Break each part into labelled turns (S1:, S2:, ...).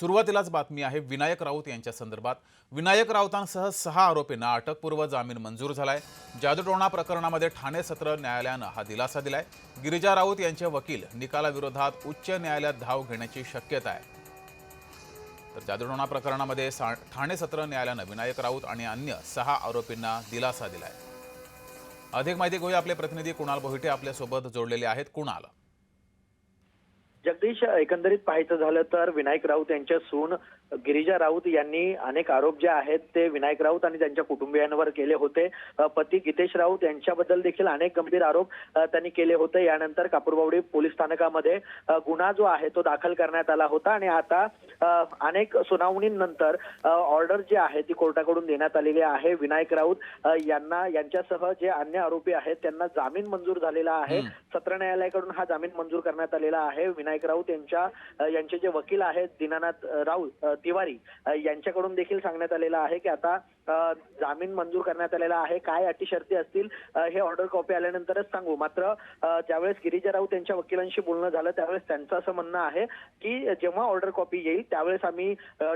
S1: सुरुवातीलाच बातमी आहे विनायक राऊत यांच्या संदर्भात। विनायक राऊतांसह 6 आरोपींना अटकपूर्व जामीन मंजूर झालाय। जादूटोणा प्रकरणामध्ये ठाणे सत्र न्यायालयानं हा दिलासा दिलाय। गिरिजा राऊत यांचे वकील निकालाविरोधात उच्च न्यायालयात धाव घेण्याची शक्यता आहे। तर जादूटोणा प्रकरणामध्ये ठाणे सत्र न्यायालयानं विनायक राऊत आणि अन्य 6 आरोपींना दिलासा दिलाय। अधिक माहिती घेऊया, आपले प्रतिनिधी कुणाल बोहिटे आपल्या सोबत जोडलेले आहेत। कुणाल,
S2: जगदीश, एकंदरीत पाहायचं झालं तर विनायक राऊत यांच्या सून गिरिजा राऊत यांनी अनेक आरोप जे आहेत ते विनायक राऊत आणि त्यांच्या कुटुंबियांवर केले होते। पती गीतेश राऊत यांच्याबद्दल देखील अनेक गंभीर आरोप त्यांनी केले होते। यानंतर कापूरबावडी पोलीस स्थानकामध्ये गुन्हा जो आहे तो दाखल करण्यात आला होता आणि आता अनेक सुनावणीनंतर ऑर्डर जी आहे ती कोर्टाकडून देण्यात आलेली आहे। विनायक राऊत यांच्यासह जे अन्य आरोपी आहेत त्यांना जामीन मंजूर झालेला आहे। सत्र न्यायालयाकडून हा जामीन मंजूर करण्यात आलेला आहे। विनायक राऊत यांचे जे वकील आहेत दीनानाथ राऊत तिवारी यांच्याकडून देखील सांगण्यात आलेलं आहे की आता जामीन मंजूर करण्यात आलेला आहे। काय अटी शर्ती असतील हे ऑर्डर कॉपी आल्यानंतरच सांगू। मात्र ज्यावेळेस गिरिजा राऊत यांच्या वकिलांशी बोलणं झालं त्यावेळेस त्यांचं असं म्हणणं आहे की जेव्हा ऑर्डर कॉपी येईल त्यावेळेस आम्ही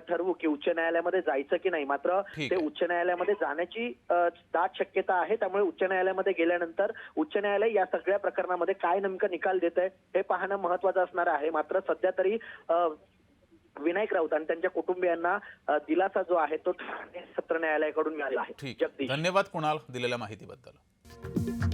S2: ठरवू की उच्च न्यायालयामध्ये जायचं की नाही। मात्र ते उच्च न्यायालयामध्ये जाण्याची दाट शक्यता आहे। त्यामुळे उच्च न्यायालयामध्ये गेल्यानंतर उच्च न्यायालय या सगळ्या प्रकरणामध्ये काय नेमकं निकाल देत आहे हे पाहणं महत्त्वाचं असणार आहे। मात्र सध्या तरी विनायक राऊत आणि त्यांच्या कुटुंबियांना दिलासा जो आहे तो ठाणे सत्र न्यायालयाकडून मिळाला आहे।
S1: ठीक, धन्यवाद कुणाल दिलेल्या माहितीबद्दल।